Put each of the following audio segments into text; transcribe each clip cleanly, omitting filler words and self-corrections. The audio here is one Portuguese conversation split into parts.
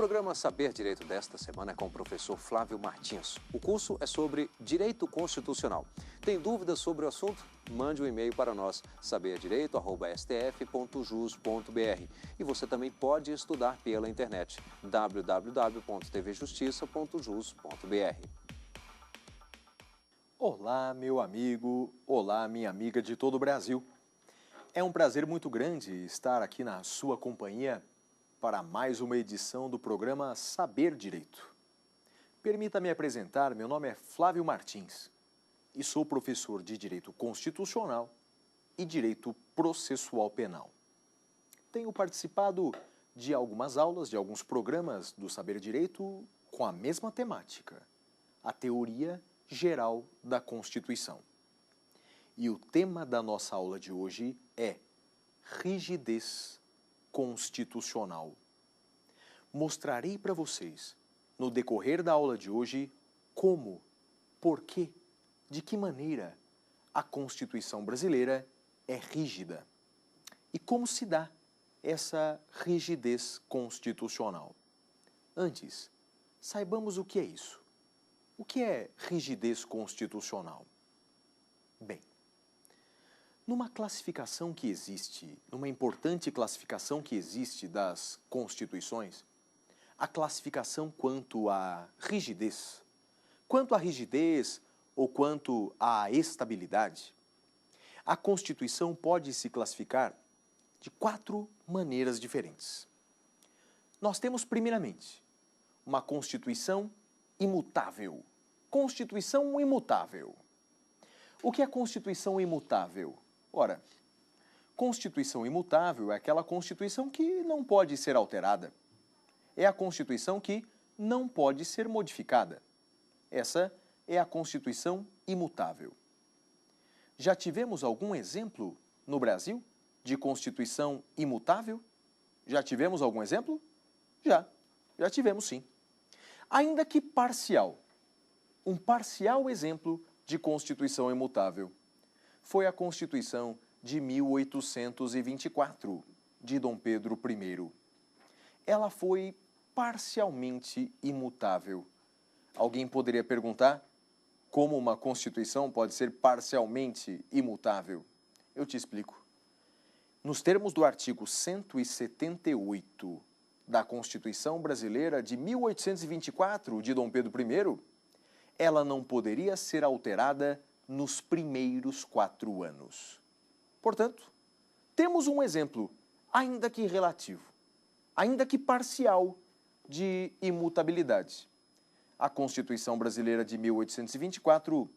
programa Saber Direito desta semana é com o professor Flávio Martins. O curso é sobre Direito Constitucional. Tem dúvidas sobre o assunto? Mande um e-mail para nós, saberdireito@stf.jus.br. E você também pode estudar pela internet, www.tvjustiça.jus.br. Olá, meu amigo, olá, minha amiga de todo o Brasil. É um prazer muito grande estar aqui na sua companhia para mais uma edição do programa Saber Direito. Permita-me apresentar, meu nome é Flávio Martins e sou professor de Direito Constitucional e Direito Processual Penal. Tenho participado de algumas aulas, de alguns programas do Saber Direito com a mesma temática, a teoria geral da Constituição. E o tema da nossa aula de hoje é rigidez constitucional. Mostrarei para vocês, no decorrer da aula de hoje, como, por quê, de que maneira a Constituição brasileira é rígida e como se dá essa rigidez constitucional. Antes, saibamos o que é isso. O que é rigidez constitucional? Bem, numa classificação que existe, numa importante classificação que existe das constituições, a classificação quanto à rigidez ou quanto à estabilidade, a Constituição pode se classificar de 4 maneiras diferentes. Nós temos, primeiramente, uma Constituição imutável. Constituição imutável. O que é Constituição imutável? Ora, Constituição imutável é aquela Constituição que não pode ser alterada. É a Constituição que não pode ser modificada. Essa é a Constituição imutável. Já tivemos algum exemplo no Brasil de Constituição imutável? Já tivemos algum exemplo? Já tivemos sim. Ainda que parcial. Um parcial exemplo de Constituição imutável foi a Constituição de 1824, de Dom Pedro I. Ela foi parcialmente imutável. Alguém poderia perguntar como uma Constituição pode ser parcialmente imutável? Eu te explico. Nos termos do artigo 178 da Constituição Brasileira de 1824, de Dom Pedro I, ela não poderia ser alterada nos primeiros 4 anos. Portanto, temos um exemplo, ainda que relativo, ainda que parcial, de imutabilidade. A Constituição Brasileira de 1824,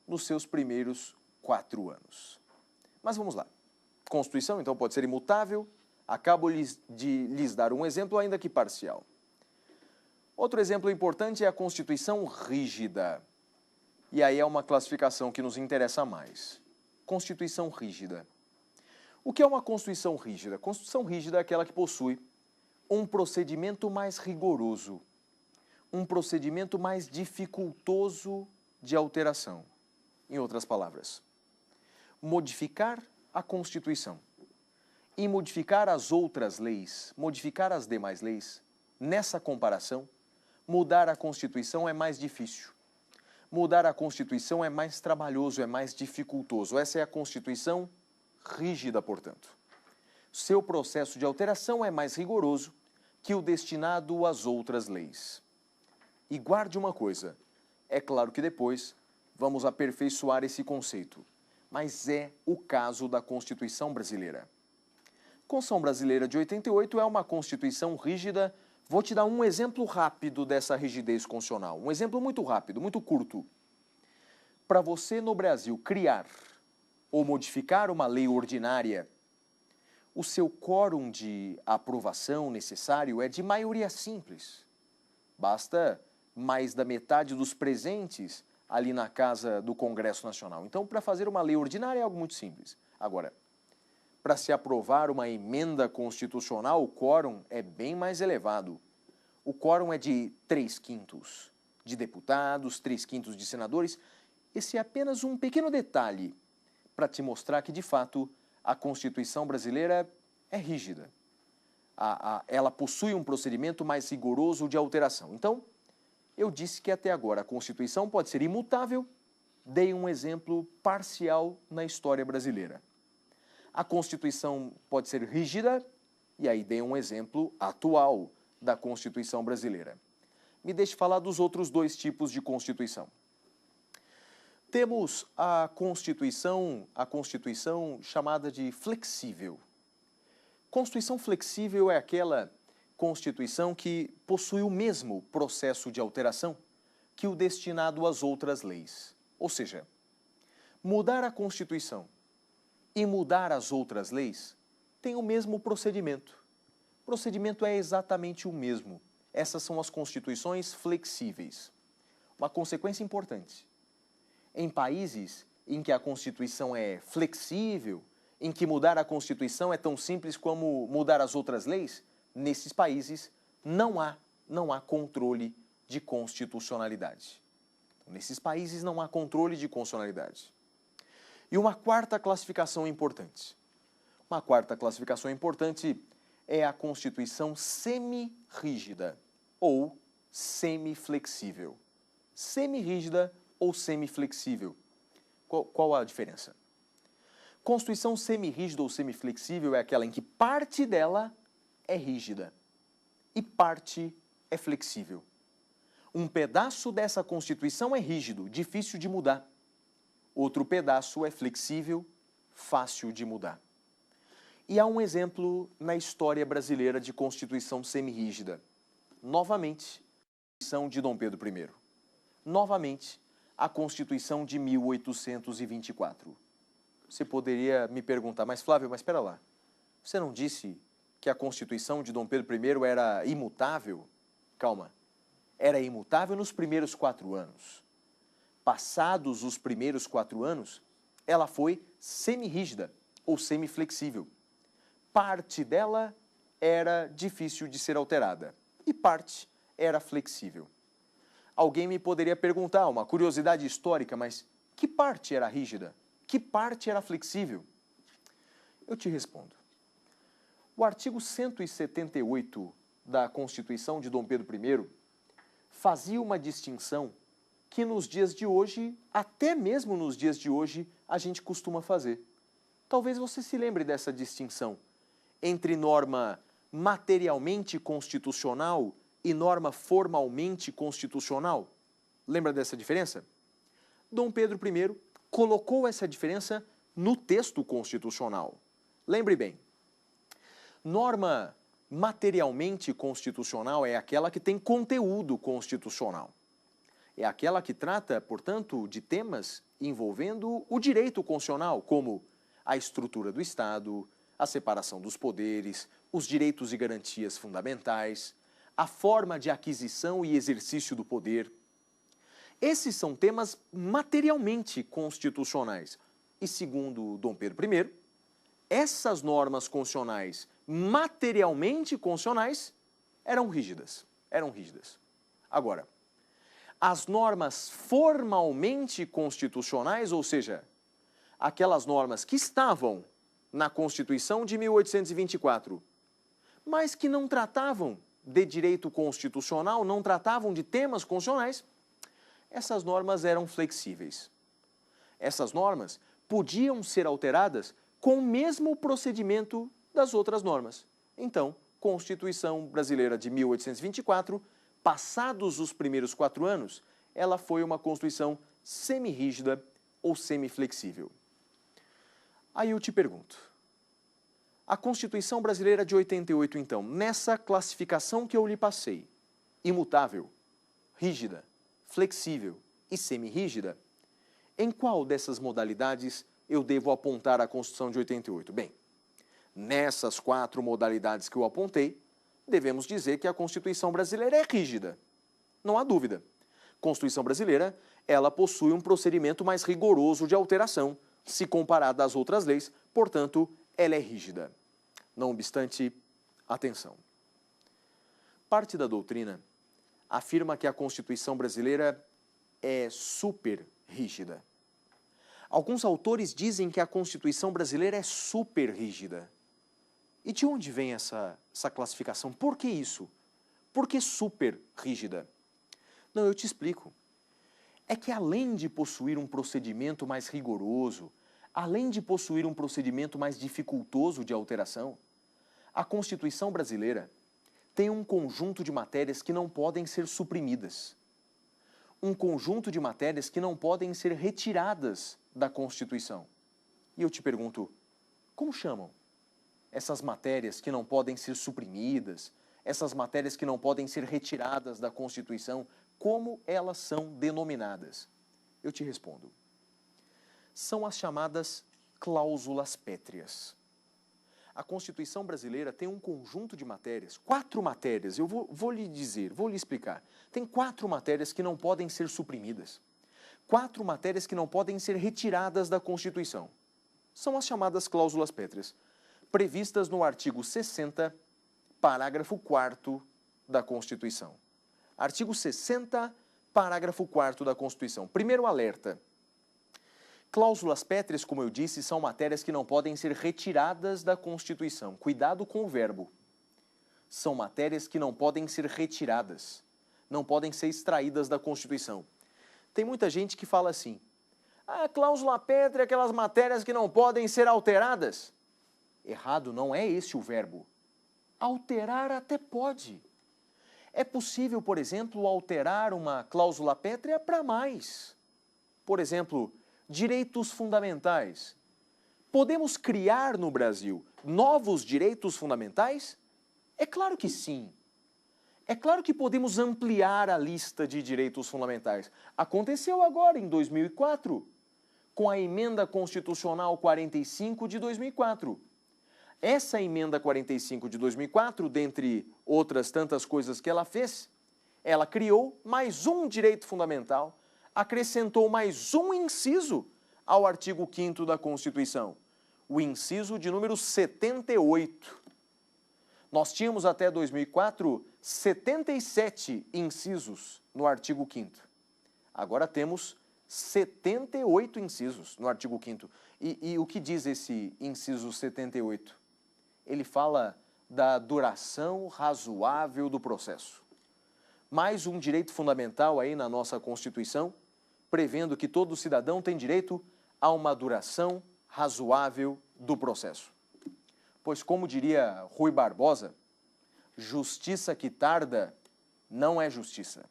nos seus primeiros 4 anos. Mas vamos lá. Constituição, então, pode ser imutável. Acabo de lhes dar um exemplo, ainda que parcial. Outro exemplo importante é a Constituição rígida. E aí é uma classificação que nos interessa mais. Constituição rígida. O que é uma Constituição rígida? Constituição rígida é aquela que possui um procedimento mais rigoroso, um procedimento mais dificultoso de alteração. Em outras palavras, modificar a Constituição e modificar as outras leis, modificar as demais leis, nessa comparação, mudar a Constituição é mais difícil. Mudar a Constituição é mais trabalhoso, é mais dificultoso. Essa é a Constituição rígida, portanto. Seu processo de alteração é mais rigoroso que o destinado às outras leis. E guarde uma coisa, é claro que depois vamos aperfeiçoar esse conceito, mas é o caso da Constituição Brasileira. A Constituição Brasileira de 88 é uma Constituição rígida. Vou te dar um exemplo rápido dessa rigidez constitucional. Um exemplo muito rápido, muito curto. Para você, no Brasil, criar ou modificar uma lei ordinária, o seu quórum de aprovação necessário é de maioria simples. Basta mais da metade dos presentes ali na casa do Congresso Nacional. Então, para fazer uma lei ordinária é algo muito simples. Agora, para se aprovar uma emenda constitucional, o quórum é bem mais elevado. O quórum é de 3/5 de deputados, 3/5 de senadores. Esse é apenas um pequeno detalhe para te mostrar que, de fato, a Constituição brasileira é rígida. ela possui um procedimento mais rigoroso de alteração. Então, eu disse que até agora a Constituição pode ser imutável, dei um exemplo parcial na história brasileira. A Constituição pode ser rígida, e aí dei um exemplo atual da Constituição brasileira. Me deixe falar dos outros dois tipos de Constituição. Temos a Constituição chamada de flexível. Constituição flexível é aquela Constituição que possui o mesmo processo de alteração que o destinado às outras leis. Ou seja, mudar a Constituição e mudar as outras leis tem o mesmo procedimento. O procedimento é exatamente o mesmo. Essas são as constituições flexíveis. Uma consequência importante. Em países em que a Constituição é flexível, em que mudar a Constituição é tão simples como mudar as outras leis, nesses países não há controle de constitucionalidade. Nesses países não há controle de constitucionalidade. E uma quarta classificação importante. Uma quarta classificação importante é a Constituição semi-rígida ou semiflexível. Semi-rígida ou semiflexível. Qual a diferença? Constituição semi-rígida ou semiflexível é aquela em que parte dela é rígida e parte é flexível. Um pedaço dessa Constituição é rígido, difícil de mudar. Outro pedaço é flexível, fácil de mudar. E há um exemplo na história brasileira de Constituição semi-rígida. Novamente, a Constituição de Dom Pedro I. Novamente, a Constituição de 1824. Você poderia me perguntar, mas Flávio, mas espera lá. Você não disse que a Constituição de Dom Pedro I era imutável? Calma. Era imutável nos primeiros 4 anos. Passados os primeiros 4 anos, ela foi semi-rígida ou semiflexível. Parte dela era difícil de ser alterada e parte era flexível. Alguém me poderia perguntar, uma curiosidade histórica, mas que parte era rígida? Que parte era flexível? Eu te respondo. O artigo 178 da Constituição de Dom Pedro I fazia uma distinção que nos dias de hoje, até mesmo nos dias de hoje, a gente costuma fazer. Talvez você se lembre dessa distinção entre norma materialmente constitucional e norma formalmente constitucional. Lembra dessa diferença? Dom Pedro I colocou essa diferença no texto constitucional. Lembre bem, norma materialmente constitucional é aquela que tem conteúdo constitucional. É aquela que trata, portanto, de temas envolvendo o direito constitucional, como a estrutura do Estado, a separação dos poderes, os direitos e garantias fundamentais, a forma de aquisição e exercício do poder. Esses são temas materialmente constitucionais. E segundo Dom Pedro I, essas normas constitucionais materialmente constitucionais eram rígidas. Agora, as normas formalmente constitucionais, ou seja, aquelas normas que estavam na Constituição de 1824, mas que não tratavam de direito constitucional, não tratavam de temas constitucionais, essas normas eram flexíveis. Essas normas podiam ser alteradas com o mesmo procedimento das outras normas. Então, Constituição Brasileira de 1824, passados os primeiros 4 anos, ela foi uma Constituição semi-rígida ou semiflexível. Aí eu te pergunto, a Constituição Brasileira de 88, então, nessa classificação que eu lhe passei, imutável, rígida, flexível e semi-rígida, em qual dessas modalidades eu devo apontar a Constituição de 88? Bem, nessas 4 modalidades que eu apontei, devemos dizer que a Constituição brasileira é rígida. Não há dúvida. A Constituição brasileira, ela possui um procedimento mais rigoroso de alteração, se comparada às outras leis, portanto, ela é rígida. Não obstante, atenção. Parte da doutrina afirma que a Constituição brasileira é super rígida. Alguns autores dizem que a Constituição brasileira é super rígida. E de onde vem essa classificação? Por que isso? Por que super rígida? Não, eu te explico. É que além de possuir um procedimento mais rigoroso, além de possuir um procedimento mais dificultoso de alteração, a Constituição brasileira tem um conjunto de matérias que não podem ser suprimidas. Um conjunto de matérias que não podem ser retiradas da Constituição. E eu te pergunto, como chamam essas matérias que não podem ser suprimidas, essas matérias que não podem ser retiradas da Constituição, como elas são denominadas? Eu te respondo. São as chamadas cláusulas pétreas. A Constituição brasileira tem um conjunto de matérias, 4 matérias, eu vou lhe dizer, vou lhe explicar. Tem 4 matérias que não podem ser suprimidas. 4 matérias que não podem ser retiradas da Constituição. São as chamadas cláusulas pétreas, previstas no artigo 60, parágrafo 4º da Constituição. Artigo 60, parágrafo 4º da Constituição. Primeiro alerta. Cláusulas pétreas, como eu disse, são matérias que não podem ser retiradas da Constituição. Cuidado com o verbo. São matérias que não podem ser retiradas, não podem ser extraídas da Constituição. Tem muita gente que fala assim, a cláusula pétrea é aquelas matérias que não podem ser alteradas. Errado, não é esse o verbo. Alterar até pode. É possível, por exemplo, alterar uma cláusula pétrea para mais. Por exemplo, direitos fundamentais. Podemos criar no Brasil novos direitos fundamentais? É claro que sim. É claro que podemos ampliar a lista de direitos fundamentais. Aconteceu agora, em 2004, com a Emenda Constitucional 45 de 2004. Essa Emenda 45 de 2004, dentre outras tantas coisas que ela fez, ela criou mais um direito fundamental, acrescentou mais um inciso ao artigo 5º da Constituição, o inciso de número 78. Nós tínhamos até 2004 77 incisos no artigo 5º. Agora temos 78 incisos no artigo 5º. E o que diz esse inciso 78? Ele fala da duração razoável do processo. Mais um direito fundamental aí na nossa Constituição, prevendo que todo cidadão tem direito a uma duração razoável do processo. Pois, como diria Rui Barbosa, justiça que tarda não é justiça.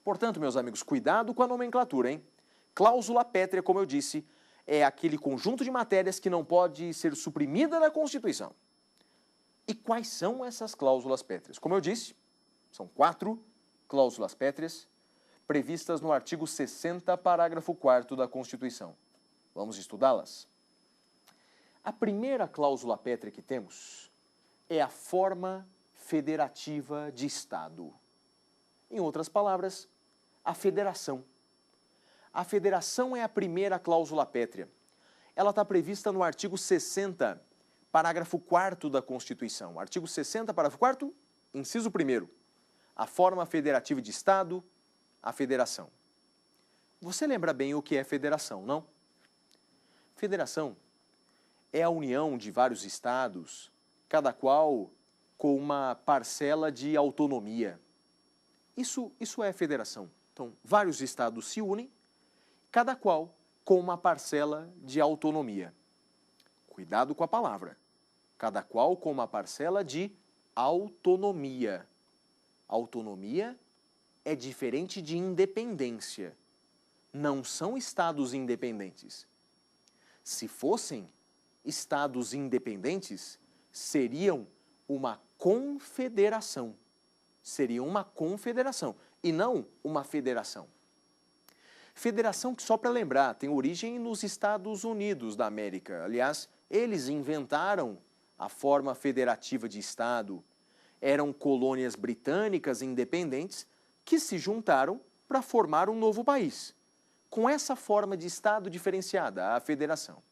Portanto, meus amigos, cuidado com a nomenclatura, hein? Cláusula pétrea, como eu disse, é aquele conjunto de matérias que não pode ser suprimida da Constituição. E quais são essas cláusulas pétreas? Como eu disse, são 4 cláusulas pétreas previstas no artigo 60, parágrafo 4º da Constituição. Vamos estudá-las? A primeira cláusula pétrea que temos é a forma federativa de Estado. Em outras palavras, a federação. A federação é a primeira cláusula pétrea. Ela está prevista no artigo 60, parágrafo 4º da Constituição. Artigo 60, parágrafo 4º, inciso 1º. A forma federativa de Estado, a federação. Você lembra bem o que é federação, não? Federação é a união de vários estados, cada qual com uma parcela de autonomia. Isso é federação. Então, vários estados se unem, cada qual com uma parcela de autonomia. Cuidado com a palavra. Cada qual com uma parcela de autonomia. Autonomia é diferente de independência. Não são estados independentes. Se fossem estados independentes, seriam uma confederação. Seriam uma confederação e não uma federação. Federação que, só para lembrar, tem origem nos Estados Unidos da América. Aliás, eles inventaram a forma federativa de Estado. Eram colônias britânicas independentes que se juntaram para formar um novo país, com essa forma de Estado diferenciada, a federação.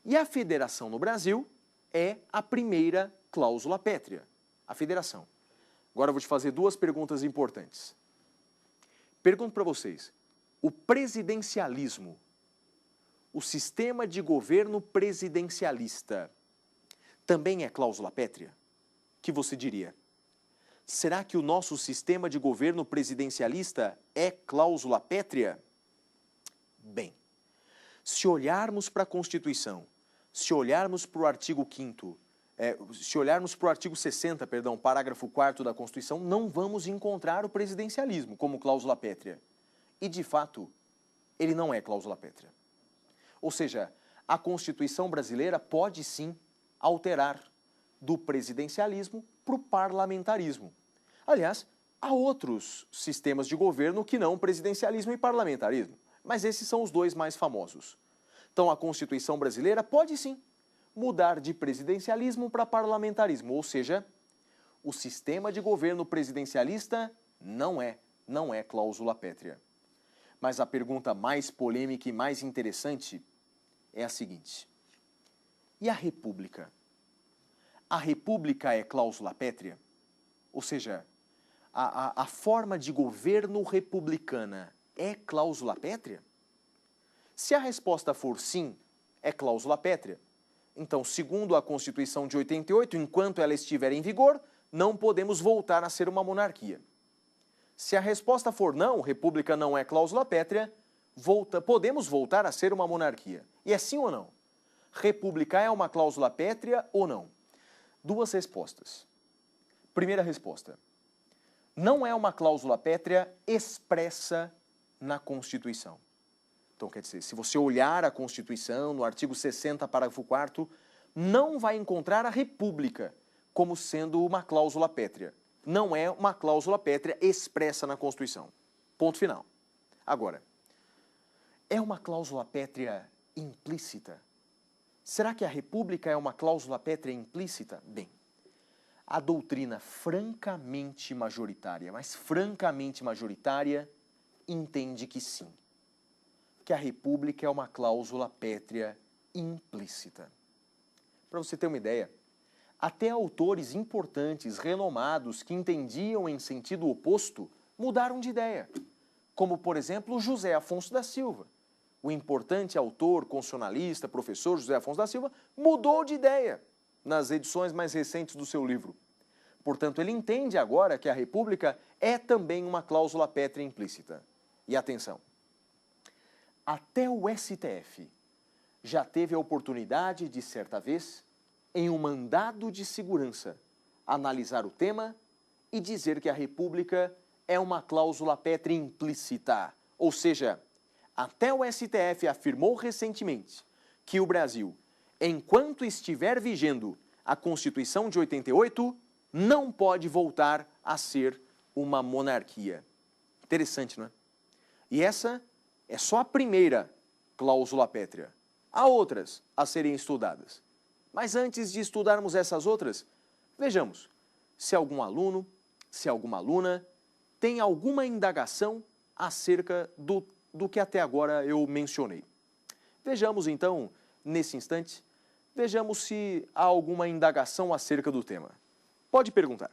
E a federação no Brasil é a primeira cláusula pétrea, a federação. Agora eu vou te fazer 2 perguntas importantes. Pergunto para vocês, o presidencialismo, o sistema de governo presidencialista, também é cláusula pétrea? O que você diria? Será que o nosso sistema de governo presidencialista é cláusula pétrea? Bem, se olharmos para a Constituição, se olharmos para o artigo 5º, se olharmos para o artigo 60, perdão, parágrafo 4º da Constituição, não vamos encontrar o presidencialismo como cláusula pétrea. E, de fato, ele não é cláusula pétrea. Ou seja, a Constituição brasileira pode sim alterar do presidencialismo para o parlamentarismo. Aliás, há outros sistemas de governo que não presidencialismo e parlamentarismo, mas esses são os dois mais famosos. Então, a Constituição brasileira pode sim mudar de presidencialismo para parlamentarismo, ou seja, o sistema de governo presidencialista não é cláusula pétrea. Mas a pergunta mais polêmica e mais interessante é a seguinte: e a República? A República é cláusula pétrea? Ou seja, a forma de governo republicana é cláusula pétrea? Se a resposta for sim, é cláusula pétrea. Então, segundo a Constituição de 88, enquanto ela estiver em vigor, não podemos voltar a ser uma monarquia. Se a resposta for não, república não é cláusula pétrea, podemos voltar a ser uma monarquia. E é sim ou não? República é uma cláusula pétrea ou não? Duas respostas. Primeira resposta: não é uma cláusula pétrea expressa na Constituição. Então, quer dizer, se você olhar a Constituição, no artigo 60, parágrafo 4º, não vai encontrar a República como sendo uma cláusula pétrea. Não é uma cláusula pétrea expressa na Constituição. Ponto final. Agora, é uma cláusula pétrea implícita? Será que a República é uma cláusula pétrea implícita? Bem, a doutrina francamente majoritária, mas francamente majoritária, entende que sim, que a República é uma cláusula pétrea implícita. Para você ter uma ideia, até autores importantes, renomados, que entendiam em sentido oposto, mudaram de ideia. Como, por exemplo, José Afonso da Silva. O importante autor, constitucionalista, professor José Afonso da Silva, mudou de ideia nas edições mais recentes do seu livro. Portanto, ele entende agora que a República é também uma cláusula pétrea implícita. E atenção, até o STF já teve a oportunidade de, certa vez, em um mandado de segurança, analisar o tema e dizer que a República é uma cláusula pétrea implícita. Ou seja, até o STF afirmou recentemente que o Brasil, enquanto estiver vigendo a Constituição de 88, não pode voltar a ser uma monarquia. Interessante, não é? E essa é só a primeira cláusula pétrea. Há outras a serem estudadas. Mas antes de estudarmos essas outras, vejamos se algum aluno, se alguma aluna tem alguma indagação acerca do que até agora eu mencionei. Vejamos então, nesse instante, vejamos se há alguma indagação acerca do tema. Pode perguntar.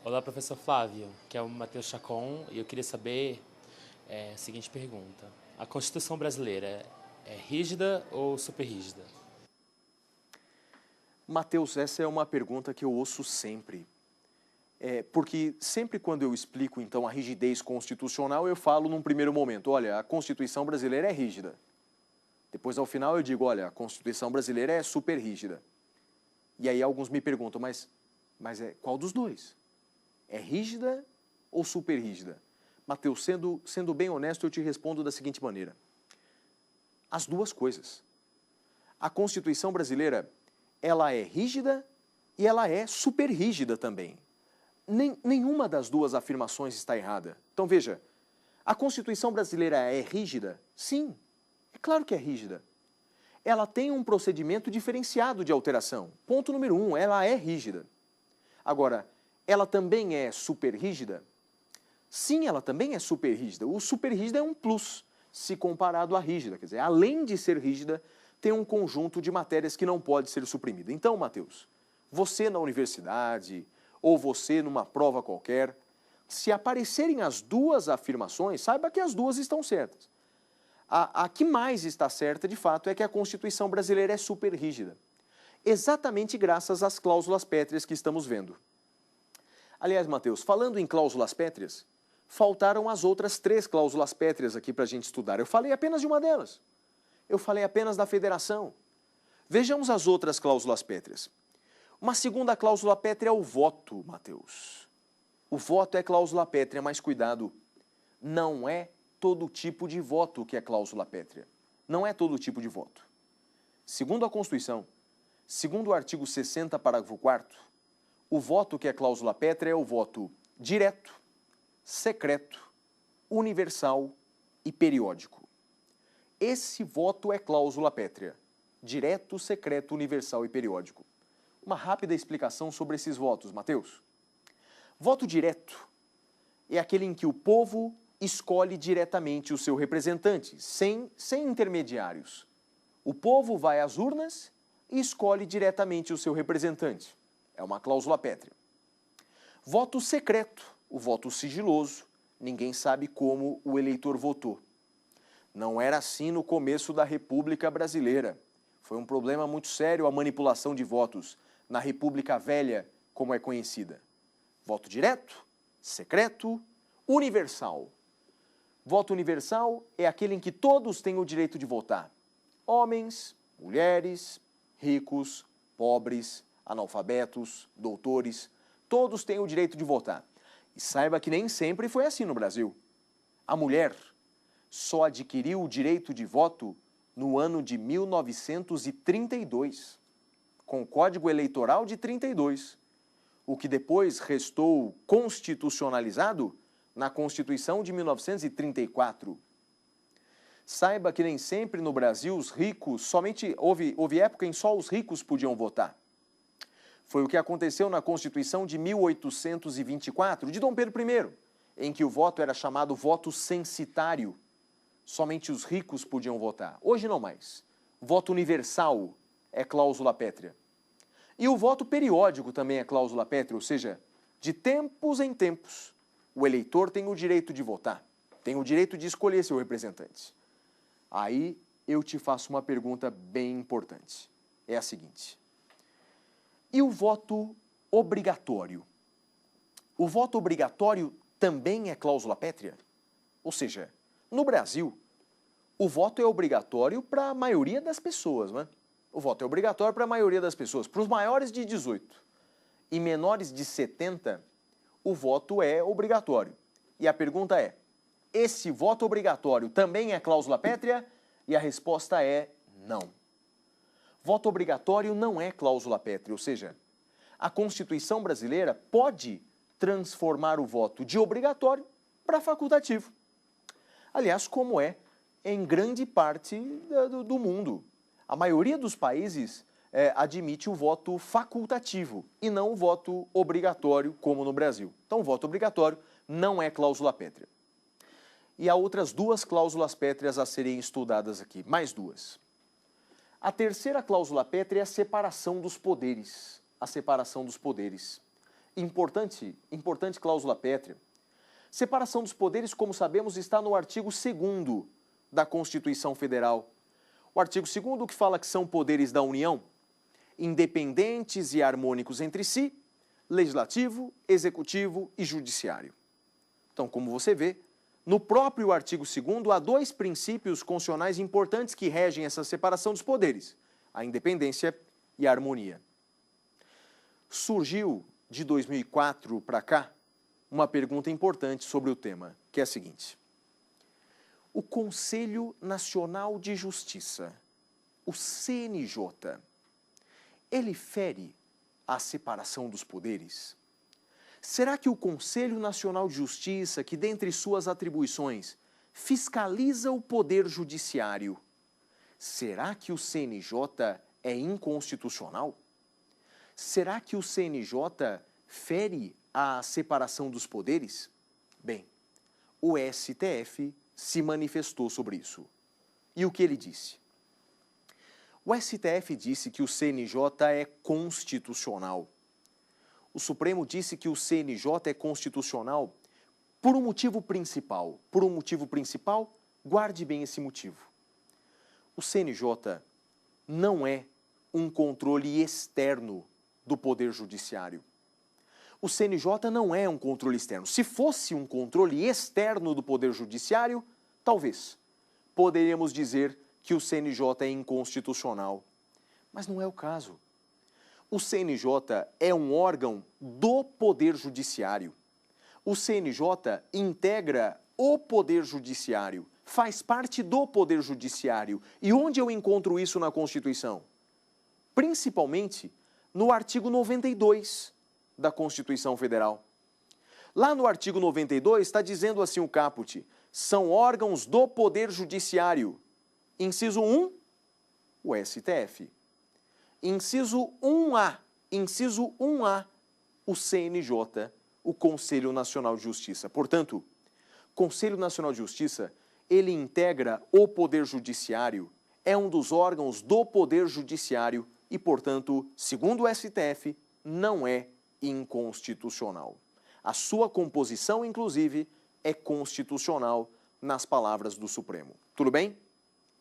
Olá, professor Flávio, que é o Matheus Chacon, e eu queria saber a seguinte pergunta: a Constituição brasileira é rígida ou superrígida? Matheus, essa é uma pergunta que eu ouço sempre. Porque sempre quando eu explico, então, a rigidez constitucional, eu falo num primeiro momento, olha, a Constituição brasileira é rígida. Depois, ao final, eu digo, olha, a Constituição brasileira é super rígida. E aí alguns me perguntam, mas qual dos dois? É rígida ou super rígida? Matheus, sendo bem honesto, eu te respondo da seguinte maneira. As duas coisas. A Constituição brasileira, ela é rígida e ela é super rígida também. Nenhuma das duas afirmações está errada. Então veja, a Constituição brasileira é rígida? Sim, é claro que é rígida. Ela tem um procedimento diferenciado de alteração. Ponto número 1, ela é rígida. Agora, ela também é super rígida? Sim, ela também é super rígida. O super rígida é um plus, se comparado à rígida. Quer dizer, além de ser rígida, tem um conjunto de matérias que não pode ser suprimida. Então, Matheus, você na universidade ou você numa prova qualquer, se aparecerem as duas afirmações, saiba que as duas estão certas. A que mais está certa, de fato, é que a Constituição brasileira é super rígida. exatamente graças às cláusulas pétreas que estamos vendo. Aliás, Mateus, falando em cláusulas pétreas, faltaram as outras 3 cláusulas pétreas aqui para a gente estudar. Eu falei apenas de uma delas. Eu falei apenas da federação. Vejamos as outras cláusulas pétreas. Uma segunda cláusula pétrea é o voto, Mateus. O voto é cláusula pétrea, mas cuidado, não é todo tipo de voto que é cláusula pétrea. Não é todo tipo de voto. Segundo a Constituição, segundo o artigo 60, parágrafo 4º, o voto que é cláusula pétrea é o voto direto, secreto, universal e periódico. Esse voto é cláusula pétrea. Direto, secreto, universal e periódico. Uma rápida explicação sobre esses votos, Mateus. Voto direto é aquele em que o povo escolhe diretamente o seu representante, sem intermediários. O povo vai às urnas e escolhe diretamente o seu representante. É uma cláusula pétrea. Voto secreto, o voto sigiloso. Ninguém sabe como o eleitor votou. Não era assim no começo da República Brasileira. Foi um problema muito sério a manipulação de votos na República Velha, como é conhecida. Voto direto, secreto, universal. Voto universal é aquele em que todos têm o direito de votar. Homens, mulheres, ricos, pobres, analfabetos, doutores, todos têm o direito de votar. E saiba que nem sempre foi assim no Brasil. A mulher só adquiriu o direito de voto no ano de 1932, com o Código Eleitoral de 32, o que depois restou constitucionalizado na Constituição de 1934. Saiba que nem sempre no Brasil os ricos, houve época em que só os ricos podiam votar. Foi o que aconteceu na Constituição de 1824, de Dom Pedro I, em que o voto era chamado voto censitário. Somente os ricos podiam votar. Hoje não mais. Voto universal é cláusula pétrea. E o voto periódico também é cláusula pétrea, ou seja, de tempos em tempos, o eleitor tem o direito de votar, tem o direito de escolher seu representante. Aí eu te faço uma pergunta bem importante. É a seguinte: e o voto obrigatório? O voto obrigatório também é cláusula pétrea? Ou seja, no Brasil, o voto é obrigatório para a maioria das pessoas, né? O voto é obrigatório para a maioria das pessoas. Para os maiores de 18 e menores de 70, o voto é obrigatório. E a pergunta é: esse voto obrigatório também é cláusula pétrea? E a resposta é não. Voto obrigatório não é cláusula pétrea, ou seja, a Constituição brasileira pode transformar o voto de obrigatório para facultativo. Aliás, como é em grande parte do mundo. A maioria dos países admite o voto facultativo e não o voto obrigatório, como no Brasil. Então, o voto obrigatório não é cláusula pétrea. E há outras 2 cláusulas pétreas a serem estudadas aqui, mais 2. A terceira cláusula pétrea é a separação dos poderes. A separação dos poderes. Importante cláusula pétrea. Separação dos poderes, como sabemos, está no artigo 2º da Constituição Federal. O artigo 2º que fala que são poderes da União, independentes e harmônicos entre si, legislativo, executivo e judiciário. Então, como você vê, no próprio artigo 2º há 2 princípios constitucionais importantes que regem essa separação dos poderes: a independência e a harmonia. Surgiu de 2004 para cá uma pergunta importante sobre o tema, que é a seguinte: o Conselho Nacional de Justiça, o CNJ, ele fere a separação dos poderes? Será que o Conselho Nacional de Justiça, que dentre suas atribuições fiscaliza o poder judiciário, será que o CNJ é inconstitucional? Será que o CNJ fere a separação dos poderes? Bem, o STF se manifestou sobre isso. E o que ele disse? O STF disse que o CNJ é constitucional. O Supremo disse que o CNJ é constitucional por um motivo principal. Por um motivo principal, guarde bem esse motivo. O CNJ não é um controle externo do Poder Judiciário. O CNJ não é um controle externo. Se fosse um controle externo do Poder Judiciário, talvez poderíamos dizer que o CNJ é inconstitucional. Mas não é o caso. O CNJ é um órgão do Poder Judiciário. O CNJ integra o Poder Judiciário, faz parte do Poder Judiciário. E onde eu encontro isso na Constituição? Principalmente no artigo 92 da Constituição Federal. Lá no artigo 92 está dizendo assim o caput: são órgãos do Poder Judiciário. Inciso 1, o STF. Inciso 1A, o CNJ, o Conselho Nacional de Justiça. Portanto, Conselho Nacional de Justiça, ele integra o Poder Judiciário, é um dos órgãos do Poder Judiciário e, portanto, segundo o STF, não é inconstitucional. A sua composição, inclusive, é constitucional nas palavras do Supremo. Tudo bem?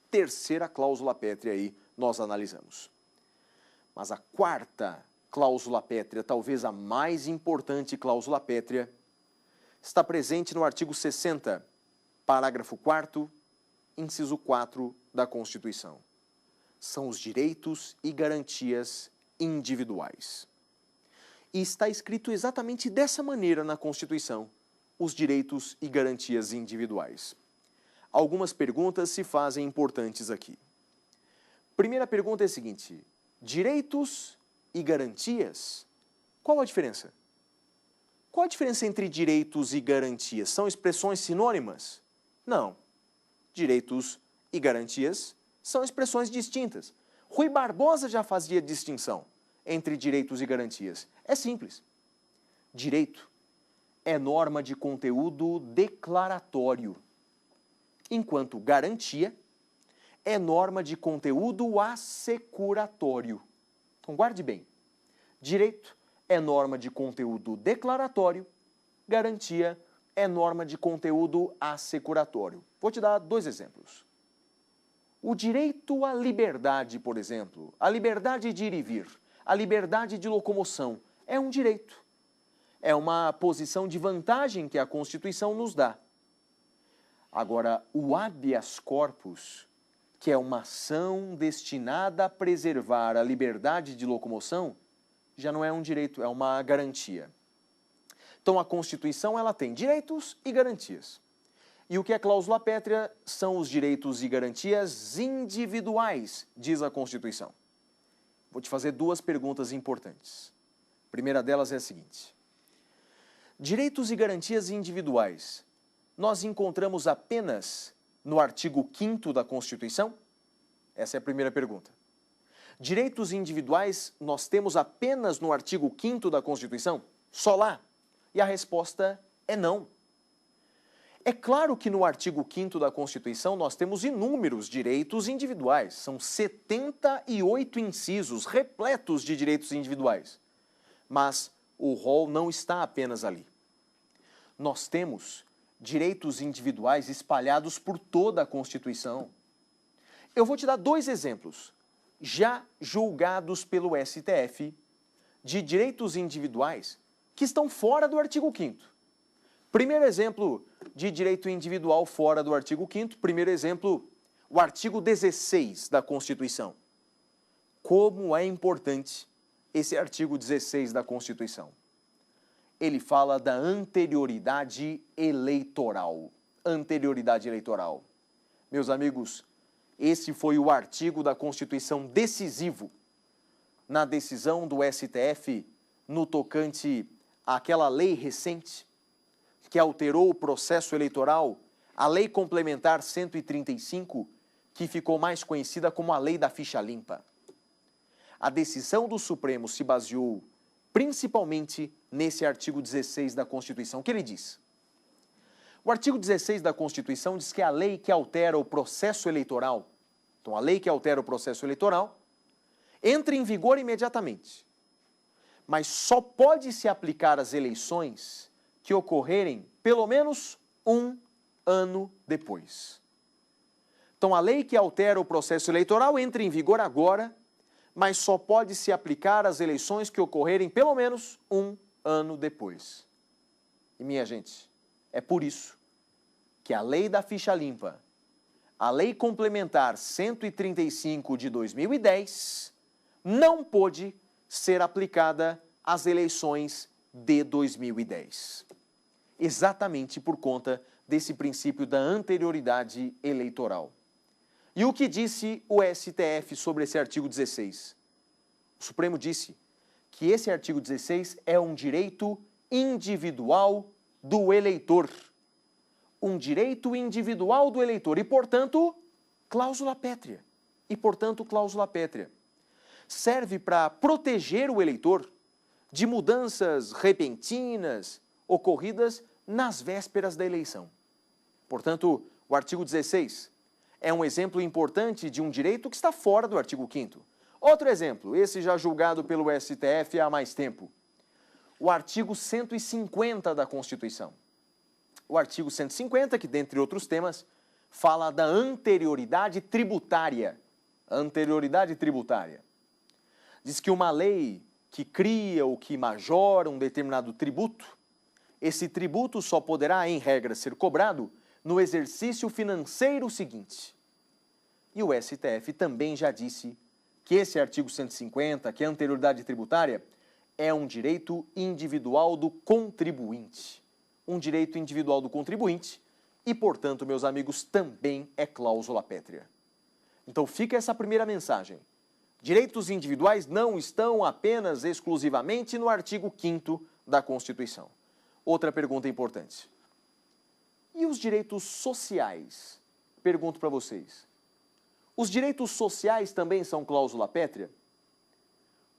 Terceira cláusula pétrea aí nós analisamos. Mas a quarta cláusula pétrea, talvez a mais importante cláusula pétrea, está presente no artigo 60, parágrafo 4º, inciso 4 da Constituição. São os direitos e garantias individuais. E está escrito exatamente dessa maneira na Constituição, os direitos e garantias individuais. Algumas perguntas se fazem importantes aqui. Primeira pergunta é a seguinte: direitos e garantias, qual a diferença? Qual a diferença entre direitos e garantias? São expressões sinônimas? Não. Direitos e garantias são expressões distintas. Rui Barbosa já fazia distinção entre direitos e garantias. É simples. Direito é norma de conteúdo declaratório, enquanto garantia é norma de conteúdo assecuratório. Então, guarde bem. Direito é norma de conteúdo declaratório, garantia é norma de conteúdo assecuratório. Vou te dar dois exemplos. O direito à liberdade, por exemplo, a liberdade de ir e vir, a liberdade de locomoção, é um direito. É uma posição de vantagem que a Constituição nos dá. Agora, o habeas corpus, que é uma ação destinada a preservar a liberdade de locomoção, já não é um direito, é uma garantia. Então, a Constituição ela tem direitos e garantias. E o que é cláusula pétrea são os direitos e garantias individuais, diz a Constituição. Vou te fazer duas perguntas importantes. A primeira delas é a seguinte: direitos e garantias individuais, nós encontramos apenas no artigo 5º da Constituição? Essa é a primeira pergunta. Direitos individuais nós temos apenas no artigo 5º da Constituição? Só lá? E a resposta é não. É claro que no artigo 5º da Constituição nós temos inúmeros direitos individuais. São 78 incisos repletos de direitos individuais. Mas o rol não está apenas ali. Nós temos direitos individuais espalhados por toda a Constituição. Eu vou te dar dois exemplos, já julgados pelo STF, de direitos individuais que estão fora do artigo 5º. Primeiro exemplo de direito individual fora do artigo 5º, primeiro exemplo, o artigo 16 da Constituição. Como é importante esse artigo 16 da Constituição. Ele fala da anterioridade eleitoral. Anterioridade eleitoral. Meus amigos, esse foi o artigo da Constituição decisivo na decisão do STF no tocante àquela lei recente que alterou o processo eleitoral, a Lei Complementar 135, que ficou mais conhecida como a Lei da Ficha Limpa. A decisão do Supremo se baseou principalmente nesse artigo 16 da Constituição. O que ele diz? O artigo 16 da Constituição diz que a lei que altera o processo eleitoral, então a lei que altera o processo eleitoral, entra em vigor imediatamente, mas só pode se aplicar às eleições que ocorrerem pelo menos um ano depois. Então a lei que altera o processo eleitoral entra em vigor agora, mas só pode se aplicar às eleições que ocorrerem pelo menos um ano depois. E, minha gente, é por isso que a Lei da Ficha Limpa, a Lei Complementar 135 de 2010, não pôde ser aplicada às eleições de 2010. Exatamente por conta desse princípio da anterioridade eleitoral. E o que disse o STF sobre esse artigo 16? O Supremo disse que esse artigo 16 é um direito individual do eleitor. Um direito individual do eleitor e, portanto, cláusula pétrea. Serve para proteger o eleitor de mudanças repentinas ocorridas nas vésperas da eleição. Portanto, o artigo 16 é um exemplo importante de um direito que está fora do artigo 5º. Outro exemplo, esse já julgado pelo STF há mais tempo. O artigo 150 da Constituição. O artigo 150, que, dentre outros temas, fala da anterioridade tributária. Diz que uma lei que cria ou que majora um determinado tributo, esse tributo só poderá, em regra, ser cobrado no exercício financeiro seguinte. E o STF também já disse que esse artigo 150, que é a anterioridade tributária, é um direito individual do contribuinte. Um direito individual do contribuinte e, portanto, meus amigos, também é cláusula pétrea. Então fica essa primeira mensagem. Direitos individuais não estão apenas exclusivamente no artigo 5º da Constituição. Outra pergunta importante. E os direitos sociais? Pergunto para vocês. Os direitos sociais também são cláusula pétrea?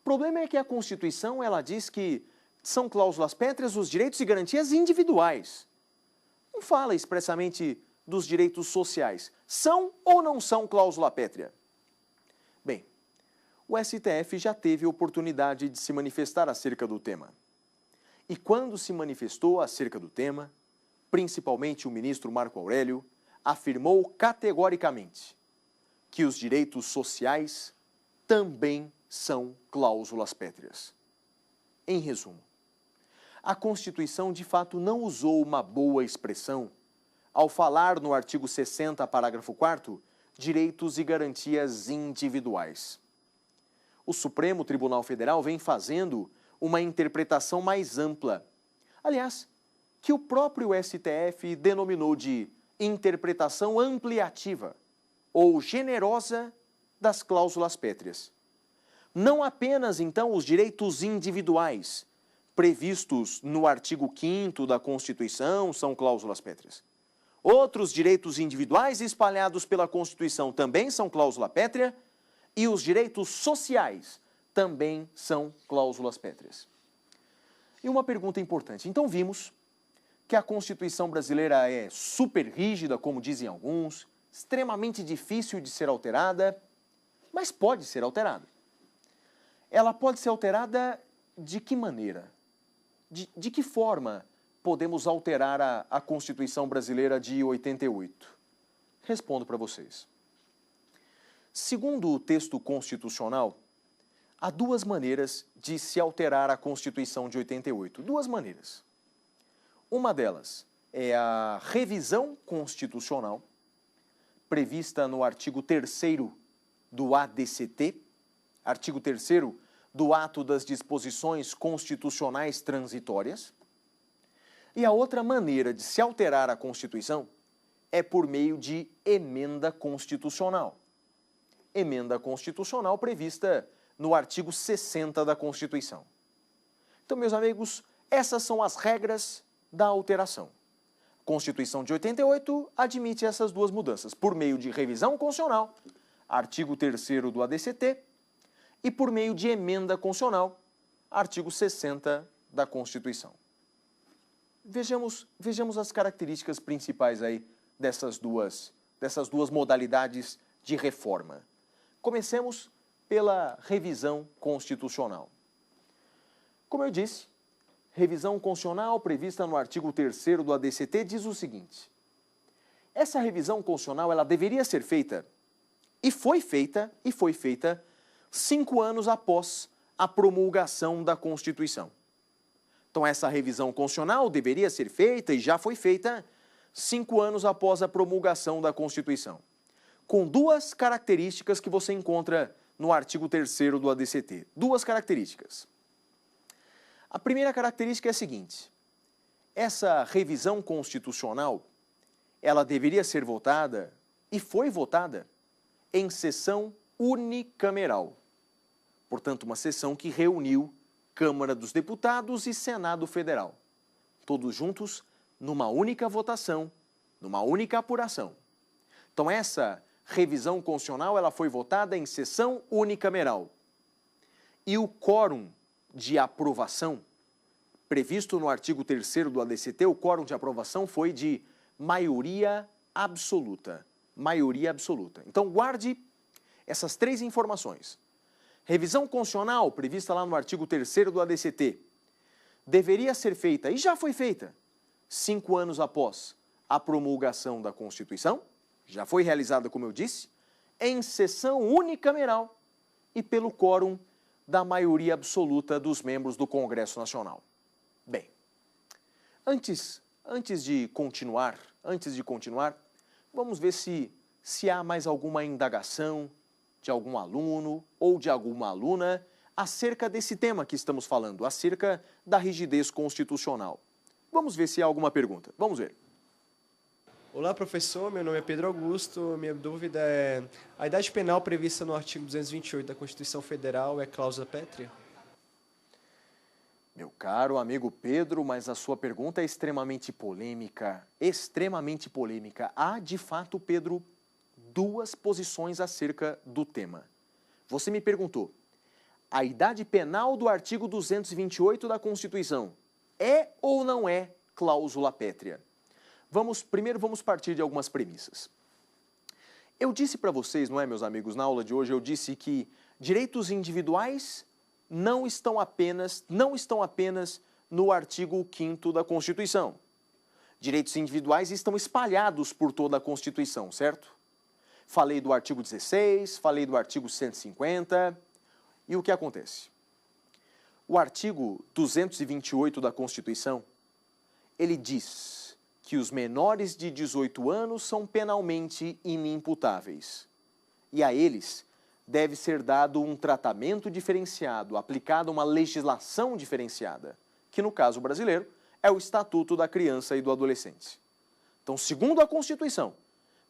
O problema é que a Constituição ela diz que são cláusulas pétreas os direitos e garantias individuais. Não fala expressamente dos direitos sociais. São ou não são cláusula pétrea? Bem, o STF já teve oportunidade de se manifestar acerca do tema. E quando se manifestou acerca do tema, principalmente o ministro Marco Aurélio, afirmou categoricamente que os direitos sociais também são cláusulas pétreas. Em resumo, a Constituição de fato não usou uma boa expressão ao falar no artigo 60, parágrafo 4º, direitos e garantias individuais. O Supremo Tribunal Federal vem fazendo uma interpretação mais ampla. Aliás, que o próprio STF denominou de interpretação ampliativa ou generosa das cláusulas pétreas. Não apenas, então, os direitos individuais previstos no artigo 5º da Constituição são cláusulas pétreas. Outros direitos individuais espalhados pela Constituição também são cláusula pétrea e os direitos sociais também são cláusulas pétreas. E uma pergunta importante. Então vimos que a Constituição brasileira é super rígida, como dizem alguns, extremamente difícil de ser alterada, mas pode ser alterada. Ela pode ser alterada de que maneira? De que forma podemos alterar a Constituição brasileira de 88? Respondo para vocês. Segundo o texto constitucional, há duas maneiras de se alterar a Constituição de 88. Duas maneiras. Uma delas é a revisão constitucional, prevista no artigo 3º do ADCT, artigo 3º do Ato das Disposições Constitucionais Transitórias. E a outra maneira de se alterar a Constituição é por meio de emenda constitucional. Emenda constitucional prevista no artigo 60 da Constituição. Então, meus amigos, essas são as regras da alteração. A Constituição de 88 admite essas duas mudanças, por meio de revisão constitucional, artigo 3º do ADCT, e por meio de emenda constitucional, artigo 60 da Constituição. Vejamos as características principais aí dessas duas modalidades de reforma. Comecemos pela revisão constitucional. Como eu disse, revisão constitucional prevista no artigo 3º do ADCT diz o seguinte: essa revisão constitucional ela deveria ser feita, e foi feita, 5 anos após a promulgação da Constituição. Então, essa revisão constitucional deveria ser feita e já foi feita 5 anos após a promulgação da Constituição, com duas características que você encontra no artigo 3º do ADCT. Duas características. A primeira característica é a seguinte: essa revisão constitucional, ela deveria ser votada, e foi votada, em sessão unicameral. Portanto, uma sessão que reuniu Câmara dos Deputados e Senado Federal. Todos juntos, numa única votação, numa única apuração. Então, essa revisão constitucional, ela foi votada em sessão unicameral. E o quórum de aprovação, previsto no artigo 3º do ADCT, o quórum de aprovação foi de maioria absoluta. Maioria absoluta. Então, guarde essas 3 informações. Revisão constitucional, prevista lá no artigo 3º do ADCT, deveria ser feita, e já foi feita, 5 anos após a promulgação da Constituição, já foi realizada, como eu disse, em sessão unicameral e pelo quórum da maioria absoluta dos membros do Congresso Nacional. Bem, antes de continuar, vamos ver se há mais alguma indagação de algum aluno ou de alguma aluna acerca desse tema que estamos falando, acerca da rigidez constitucional. Vamos ver se há alguma pergunta. Vamos ver. Olá, professor. Meu nome é Pedro Augusto. Minha dúvida é: a idade penal prevista no artigo 228 da Constituição Federal é cláusula pétrea? Meu caro amigo Pedro, mas a sua pergunta é extremamente polêmica. Extremamente polêmica. Há, de fato, Pedro, duas posições acerca do tema. Você me perguntou: a idade penal do artigo 228 da Constituição é ou não é cláusula pétrea? Primeiro vamos partir de algumas premissas. Eu disse para vocês, não é, meus amigos, na aula de hoje, eu disse que direitos individuais não estão apenas no artigo 5º da Constituição. Direitos individuais estão espalhados por toda a Constituição, certo? Falei do artigo 16, falei do artigo 150, e o que acontece? O artigo 228 da Constituição, ele diz que os menores de 18 anos são penalmente inimputáveis. E a eles deve ser dado um tratamento diferenciado, aplicada uma legislação diferenciada, que no caso brasileiro é o Estatuto da Criança e do Adolescente. Então, segundo a Constituição,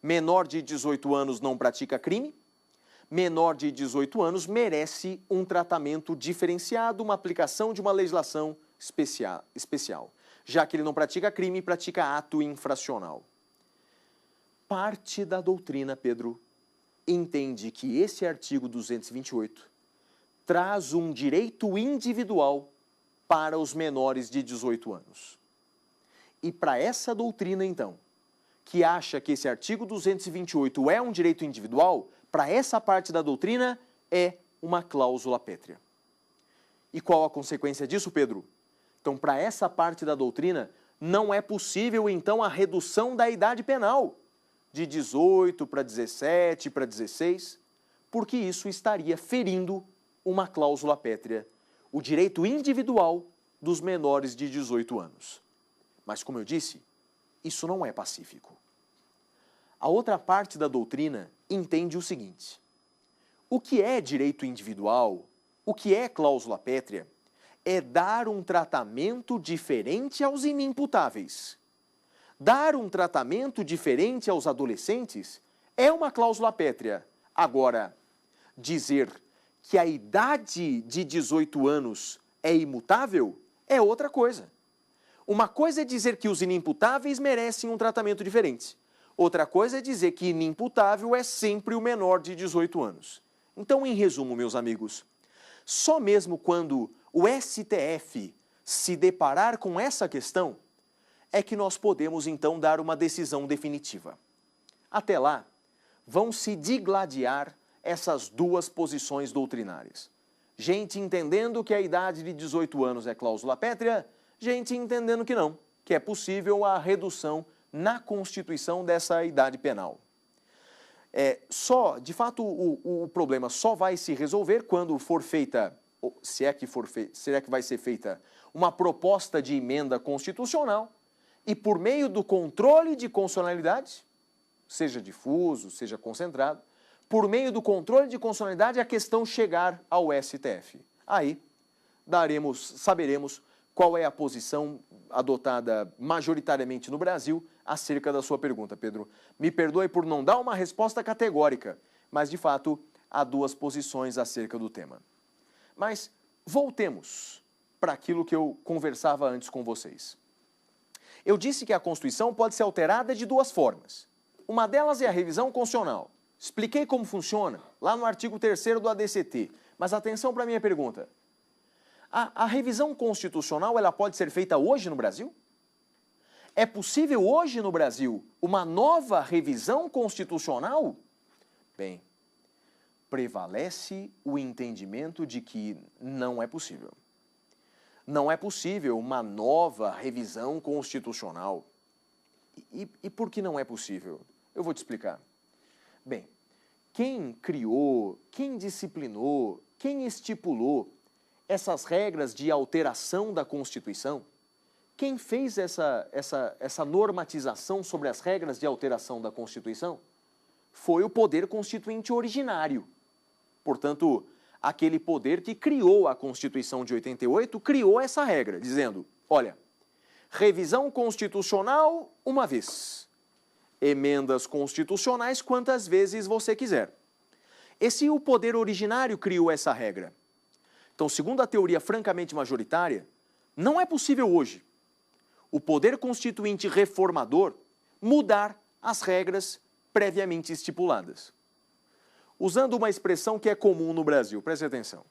menor de 18 anos não pratica crime, menor de 18 anos merece um tratamento diferenciado, uma aplicação de uma legislação especial, já que ele não pratica crime, pratica ato infracional. Parte da doutrina, Pedro, entende que esse artigo 228 traz um direito individual para os menores de 18 anos. E para essa doutrina, então, que acha que esse artigo 228 é um direito individual, para essa parte da doutrina é uma cláusula pétrea. E qual a consequência disso, Pedro? Então, para essa parte da doutrina, não é possível, então, a redução da idade penal de 18 para 17, para 16, porque isso estaria ferindo uma cláusula pétrea, o direito individual dos menores de 18 anos. Mas, como eu disse, isso não é pacífico. A outra parte da doutrina entende o seguinte: o que é direito individual, o que é cláusula pétrea, é dar um tratamento diferente aos inimputáveis. Dar um tratamento diferente aos adolescentes é uma cláusula pétrea. Agora, dizer que a idade de 18 anos é imutável é outra coisa. Uma coisa é dizer que os inimputáveis merecem um tratamento diferente. Outra coisa é dizer que inimputável é sempre o menor de 18 anos. Então, em resumo, meus amigos, só mesmo quando o STF se deparar com essa questão é que nós podemos, então, dar uma decisão definitiva. Até lá, vão se digladiar essas duas posições doutrinárias. Gente entendendo que a idade de 18 anos é cláusula pétrea, gente entendendo que não, que é possível a redução na Constituição dessa idade penal. De fato, o problema só vai se resolver quando for feita, se é que vai ser feita uma proposta de emenda constitucional e por meio do controle de constitucionalidade, seja difuso, seja concentrado, por meio do controle de constitucionalidade a questão chegar ao STF. Aí saberemos qual é a posição adotada majoritariamente no Brasil acerca da sua pergunta, Pedro. Me perdoe por não dar uma resposta categórica, mas de fato há duas posições acerca do tema. Mas voltemos para aquilo que eu conversava antes com vocês. Eu disse que a Constituição pode ser alterada de duas formas. Uma delas é a revisão constitucional. Expliquei como funciona lá no artigo 3º do ADCT. Mas atenção para a minha pergunta. A revisão constitucional ela pode ser feita hoje no Brasil? É possível hoje no Brasil uma nova revisão constitucional? Bem, prevalece o entendimento de que não é possível. Não é possível uma nova revisão constitucional. E por que não é possível? Eu vou te explicar. Bem, quem criou, quem disciplinou, quem estipulou essas regras de alteração da Constituição, quem fez essa normatização sobre as regras de alteração da Constituição foi o poder constituinte originário. Portanto, aquele poder que criou a Constituição de 88, criou essa regra, dizendo, olha, revisão constitucional uma vez, emendas constitucionais quantas vezes você quiser. O poder originário criou essa regra. Então, segundo a teoria francamente majoritária, não é possível hoje o poder constituinte reformador mudar as regras previamente estipuladas. Usando uma expressão que é comum no Brasil, preste atenção.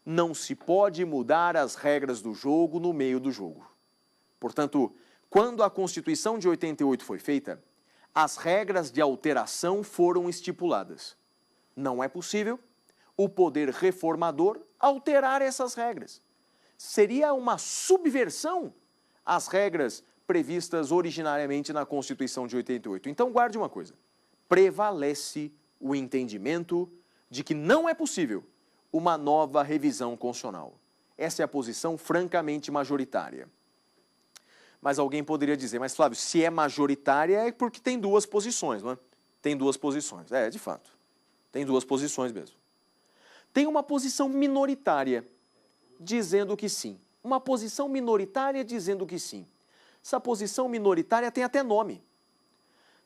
Não se pode mudar as regras do jogo no meio do jogo. Portanto, quando a Constituição de 88 foi feita, as regras de alteração foram estipuladas. Não é possível o poder reformador alterar essas regras. Seria uma subversão às regras previstas originariamente na Constituição de 88. Então, guarde uma coisa. Prevalece o entendimento de que não é possível uma nova revisão constitucional. Essa é a posição francamente majoritária. Mas alguém poderia dizer, mas Flávio, se é majoritária é porque tem duas posições, não é? Tem duas posições. De fato. Tem duas posições mesmo. Tem uma posição minoritária dizendo que sim. Uma posição minoritária dizendo que sim. Essa posição minoritária tem até nome.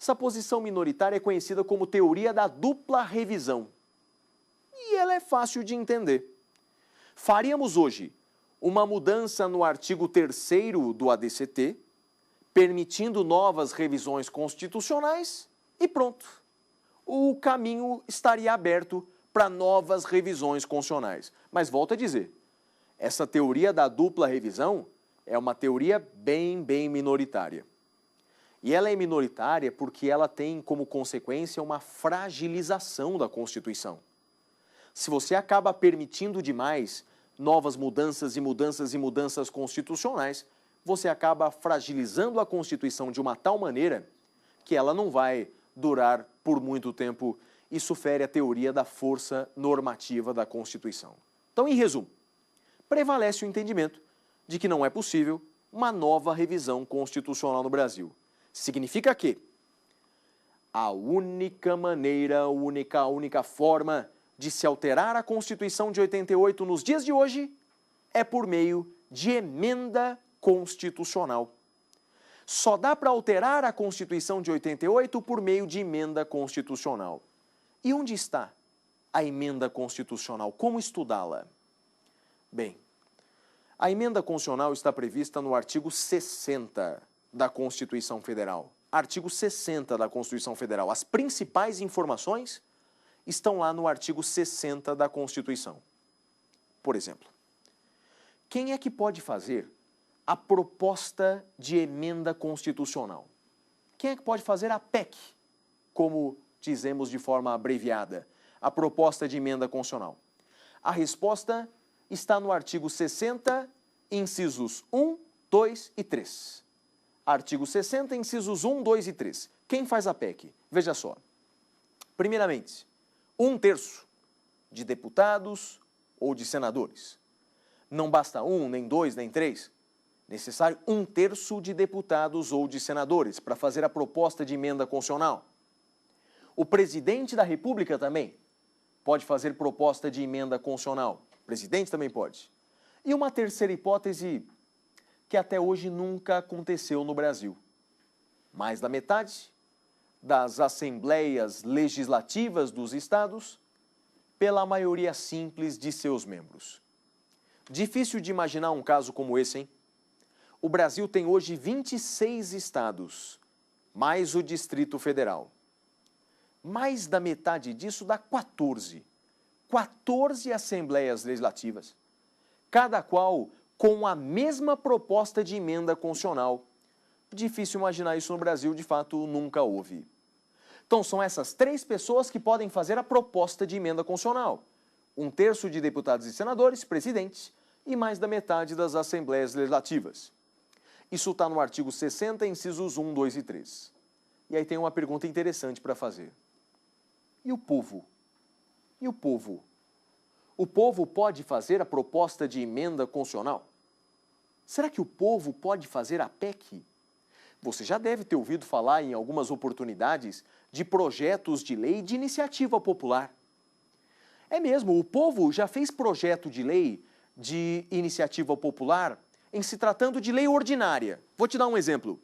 Essa posição minoritária é conhecida como teoria da dupla revisão. E ela é fácil de entender. Faríamos hoje uma mudança no artigo 3º do ADCT, permitindo novas revisões constitucionais e pronto. O caminho estaria aberto para novas revisões constitucionais. Mas volto a dizer, essa teoria da dupla revisão é uma teoria bem minoritária. E ela é minoritária porque ela tem como consequência uma fragilização da Constituição. Se você acaba permitindo demais novas mudanças e mudanças constitucionais, você acaba fragilizando a Constituição de uma tal maneira que ela não vai durar por muito tempo. Isso fere a teoria da força normativa da Constituição. Então, em resumo, prevalece o entendimento de que não é possível uma nova revisão constitucional no Brasil. Significa que a única maneira, a única forma de se alterar a Constituição de 88 nos dias de hoje é por meio de emenda constitucional. Só dá para alterar a Constituição de 88 por meio de emenda constitucional. E onde está a emenda constitucional? Como estudá-la? Bem, a emenda constitucional está prevista no artigo 60 da Constituição Federal. Artigo 60 da Constituição Federal. As principais informações estão lá no artigo 60 da Constituição. Por exemplo, quem é que pode fazer a proposta de emenda constitucional? Quem é que pode fazer a PEC, como dizemos de forma abreviada, a proposta de emenda constitucional? A resposta está no artigo 60, incisos 1, 2 e 3. Artigo 60, incisos 1, 2 e 3. Quem faz a PEC? Veja só. Primeiramente, 1/3 de deputados ou de senadores. Não basta 1, nem 2, nem 3. Necessário 1/3 de deputados ou de senadores para fazer a proposta de emenda constitucional. O presidente da República também pode fazer proposta de emenda constitucional. O presidente também pode. E uma terceira hipótese que até hoje nunca aconteceu no Brasil. Mais da metade das assembleias legislativas dos estados pela maioria simples de seus membros. Difícil de imaginar um caso como esse, hein? O Brasil tem hoje 26 estados, mais o Distrito Federal. Mais da metade disso dá 14. 14 assembleias legislativas, cada qual com a mesma proposta de emenda constitucional. Difícil imaginar isso no Brasil, de fato, nunca houve. Então, são essas 3 pessoas que podem fazer a proposta de emenda constitucional. 1/3 de deputados e senadores, presidentes, e mais da metade das assembleias legislativas. Isso está no artigo 60, incisos 1, 2 e 3. E aí tem uma pergunta interessante para fazer. E o povo? E o povo? O povo pode fazer a proposta de emenda constitucional? Será que o povo pode fazer a PEC? Você já deve ter ouvido falar em algumas oportunidades de projetos de lei de iniciativa popular. É mesmo, o povo já fez projeto de lei de iniciativa popular em se tratando de lei ordinária. Vou te dar um exemplo.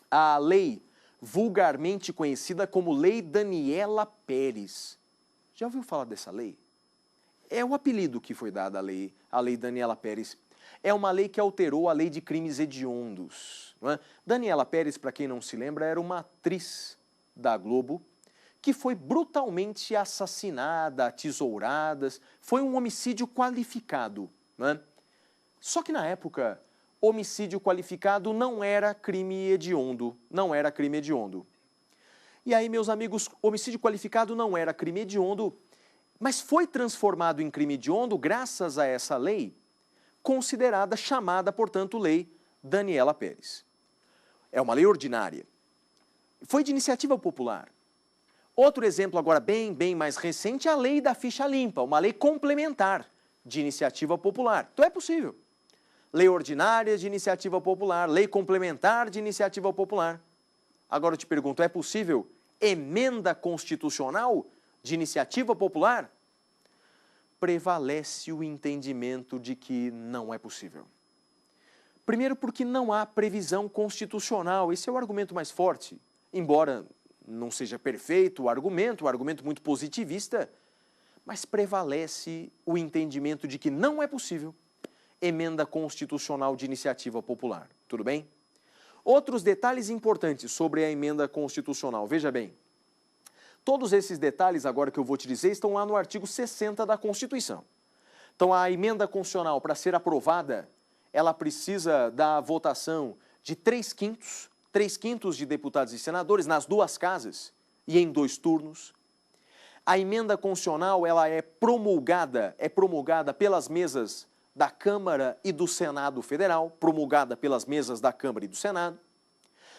A lei vulgarmente conhecida como Lei Daniela Pérez. Já ouviu falar dessa lei? É o apelido que foi dado à lei Daniela Pérez. É uma lei que alterou a lei de crimes hediondos. Não é? Daniela Pérez, para quem não se lembra, era uma atriz da Globo que foi brutalmente assassinada, tesouradas. Foi um homicídio qualificado. Não é? Só que na época, homicídio qualificado não era crime hediondo. Não era crime hediondo. E aí, meus amigos, homicídio qualificado não era crime hediondo, mas foi transformado em crime hediondo graças a essa lei, considerada, chamada, portanto, Lei Daniela Pérez. É uma lei ordinária. Foi de iniciativa popular. Outro exemplo agora bem mais recente é a Lei da Ficha Limpa, uma lei complementar de iniciativa popular. Então é possível. Lei ordinária de iniciativa popular, lei complementar de iniciativa popular. Agora eu te pergunto, é possível emenda constitucional de iniciativa popular? Prevalece o entendimento de que não é possível. Primeiro porque não há previsão constitucional, esse é o argumento mais forte. Embora não seja perfeito o argumento muito positivista, mas prevalece o entendimento de que não é possível emenda constitucional de iniciativa popular. Tudo bem? Outros detalhes importantes sobre a emenda constitucional. Veja bem, todos esses detalhes agora que eu vou te dizer estão lá no artigo 60 da Constituição. Então, a emenda constitucional, para ser aprovada, ela precisa da votação de 3/5 de deputados e senadores nas 2 casas e em 2 turnos. A emenda constitucional ela é promulgada pelas mesas da Câmara e do Senado Federal, promulgada pelas mesas da Câmara e do Senado.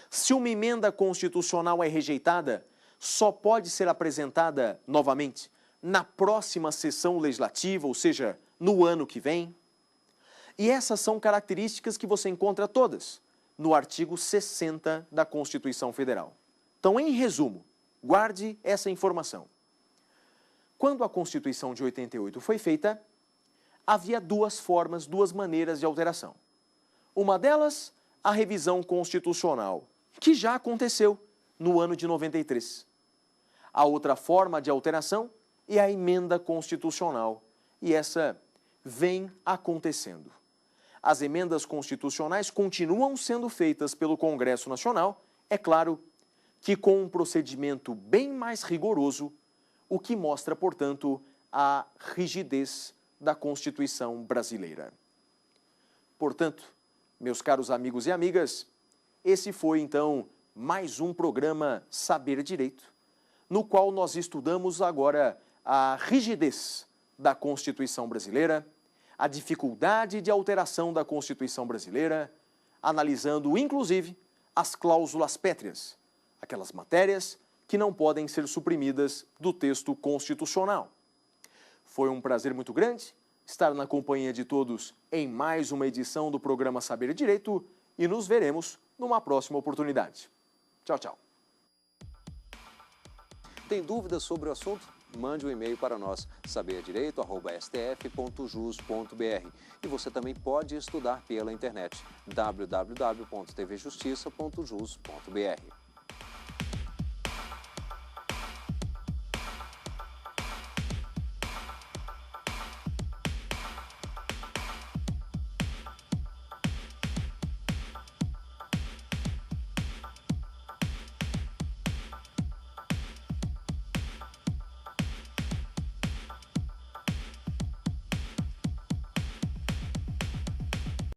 Se uma emenda constitucional é rejeitada, só pode ser apresentada novamente na próxima sessão legislativa, ou seja, no ano que vem. E essas são características que você encontra todas no artigo 60 da Constituição Federal. Então, em resumo, guarde essa informação. Quando a Constituição de 88 foi feita, havia 2 formas, 2 maneiras de alteração. Uma delas, a revisão constitucional, que já aconteceu no ano de 93. A outra forma de alteração é a emenda constitucional, e essa vem acontecendo. As emendas constitucionais continuam sendo feitas pelo Congresso Nacional, é claro que com um procedimento bem mais rigoroso, o que mostra, portanto, a rigidez da Constituição brasileira. Portanto, meus caros amigos e amigas, esse foi, então, mais um programa Saber Direito, no qual nós estudamos agora a rigidez da Constituição brasileira, a dificuldade de alteração da Constituição brasileira, analisando, inclusive, as cláusulas pétreas, aquelas matérias que não podem ser suprimidas do texto constitucional. Foi um prazer muito grande estar na companhia de todos em mais uma edição do programa Saber Direito e nos veremos numa próxima oportunidade. Tchau, tchau. Tem dúvidas sobre o assunto? Mande um e-mail para nós, saberdireito@stf.jus.br. E você também pode estudar pela internet, www.tvjustiça.jus.br.